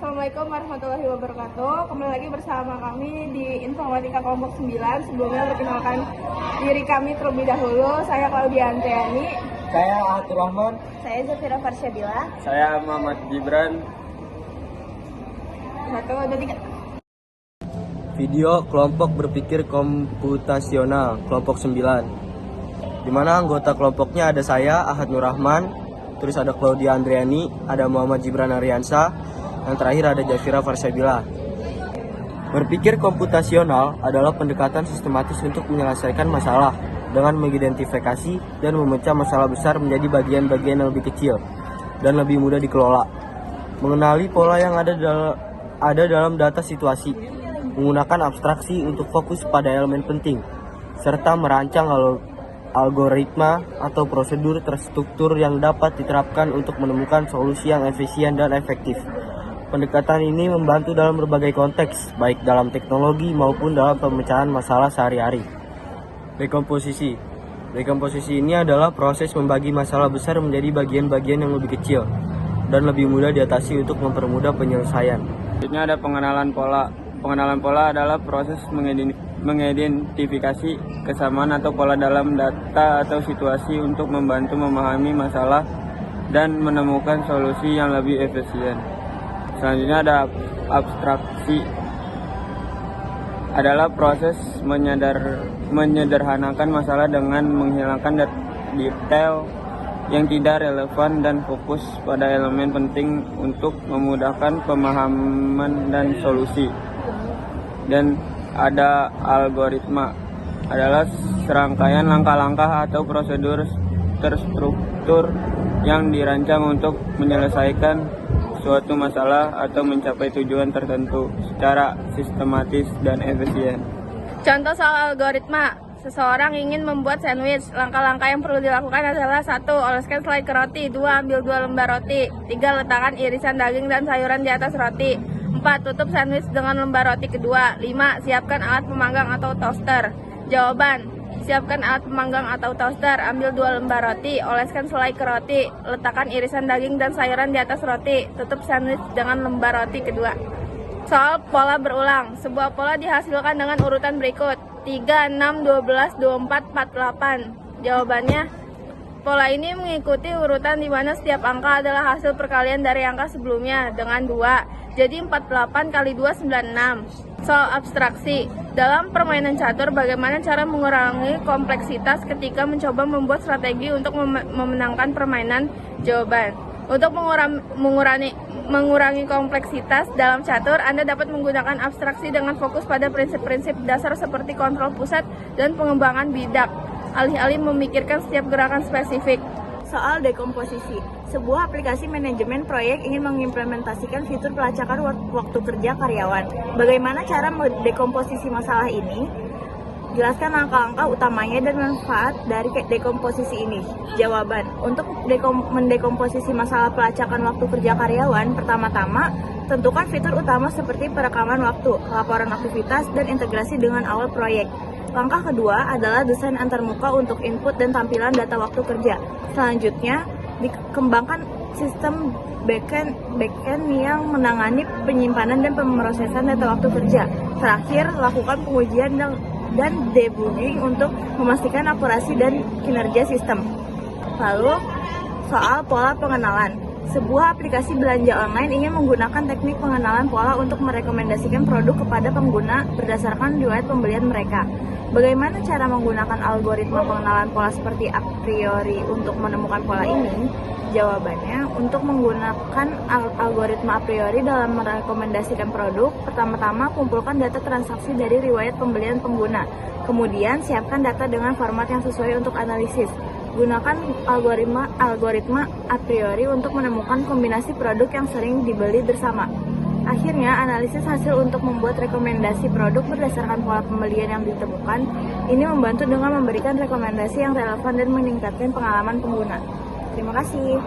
Assalamualaikum warahmatullahi wabarakatuh. Kembali lagi bersama kami di Informatika Kelompok 9. Sebelumnya perkenalkan diri kami terlebih dahulu. Saya Claudia Andriani. Saya Ahatur Rahman. Saya Zafira Farsyabila. Saya Muhammad Gibran. 1, 2, 3. Video kelompok berpikir komputasional kelompok 9, di mana anggota kelompoknya ada saya Ahad Nur Rahman, terus ada Claudia Andriani, ada Muhammad Gibran Aryansa, yang terakhir ada Zafira Farsyabila. Berpikir komputasional adalah pendekatan sistematis untuk menyelesaikan masalah dengan mengidentifikasi dan memecah masalah besar menjadi bagian-bagian yang lebih kecil dan lebih mudah dikelola. Mengenali pola yang ada dalam data situasi, menggunakan abstraksi untuk fokus pada elemen penting, serta merancang algoritma atau prosedur terstruktur yang dapat diterapkan untuk menemukan solusi yang efisien dan efektif. Pendekatan ini membantu dalam berbagai konteks, baik dalam teknologi maupun dalam pemecahan masalah sehari-hari. Dekomposisi. Dekomposisi ini adalah proses membagi masalah besar menjadi bagian-bagian yang lebih kecil dan lebih mudah diatasi untuk mempermudah penyelesaian. Selanjutnya ada pengenalan pola. Pengenalan pola adalah proses mengidentifikasi kesamaan atau pola dalam data atau situasi untuk membantu memahami masalah dan menemukan solusi yang lebih efisien. Selanjutnya ada abstraksi. Adalah proses menyederhanakan masalah dengan menghilangkan detail yang tidak relevan dan fokus pada elemen penting untuk memudahkan pemahaman dan solusi. Dan ada algoritma, adalah serangkaian langkah-langkah atau prosedur terstruktur yang dirancang untuk menyelesaikan suatu masalah atau mencapai tujuan tertentu secara sistematis dan efisien. Contoh soal algoritma. Seseorang ingin membuat sandwich. Langkah-langkah yang perlu dilakukan adalah 1. Oleskan selai ke roti. 2. Ambil 2 lembar roti. 3. Letakkan irisan daging dan sayuran di atas roti. 4. Tutup sandwich dengan lembar roti kedua. 5. Siapkan alat pemanggang atau toaster. Jawaban: siapkan alat pemanggang atau toaster. Ambil 2 lembar roti. Oleskan selai ke roti. Letakkan irisan daging dan sayuran di atas roti. Tutup sandwich dengan lembar roti kedua. Soal pola berulang. Sebuah pola dihasilkan dengan urutan berikut: 3, 6, 12, 24, 48. Jawabannya, pola ini mengikuti urutan di mana setiap angka adalah hasil perkalian dari angka sebelumnya dengan 2. Jadi 48 kali 2, 96. Soal abstraksi. Dalam permainan catur, bagaimana cara mengurangi kompleksitas ketika mencoba membuat strategi untuk memenangkan permainan? Jawaban: untuk mengurangi kompleksitas dalam catur, Anda dapat menggunakan abstraksi dengan fokus pada prinsip-prinsip dasar seperti kontrol pusat dan pengembangan bidak, alih-alih memikirkan setiap gerakan spesifik. Soal dekomposisi. Sebuah aplikasi manajemen proyek ingin mengimplementasikan fitur pelacakan waktu kerja karyawan. Bagaimana cara mendekomposisi masalah ini? Jelaskan langkah-langkah utamanya dan manfaat dari dekomposisi ini. Jawaban: untuk mendekomposisi masalah pelacakan waktu kerja karyawan, pertama-tama tentukan fitur utama seperti perekaman waktu, laporan aktivitas, dan integrasi dengan awal proyek. Langkah kedua adalah desain antarmuka untuk input dan tampilan data waktu kerja. Selanjutnya, dikembangkan sistem backend yang menangani penyimpanan dan pemrosesan data waktu kerja. Terakhir, lakukan pengujian dan debugging untuk memastikan akurasi dan kinerja sistem. Lalu, soal pola pengenalan. Sebuah aplikasi belanja online ingin menggunakan teknik pengenalan pola untuk merekomendasikan produk kepada pengguna berdasarkan riwayat pembelian mereka. Bagaimana cara menggunakan algoritma pengenalan pola seperti a priori untuk menemukan pola ini? Jawabannya, untuk menggunakan algoritma a priori dalam merekomendasikan produk, pertama-tama kumpulkan data transaksi dari riwayat pembelian pengguna. Kemudian, siapkan data dengan format yang sesuai untuk analisis. Gunakan algoritma a priori untuk menemukan kombinasi produk yang sering dibeli bersama. Akhirnya, analisis hasil untuk membuat rekomendasi produk berdasarkan pola pembelian yang ditemukan. Ini membantu dengan memberikan rekomendasi yang relevan dan meningkatkan pengalaman pengguna. Terima kasih.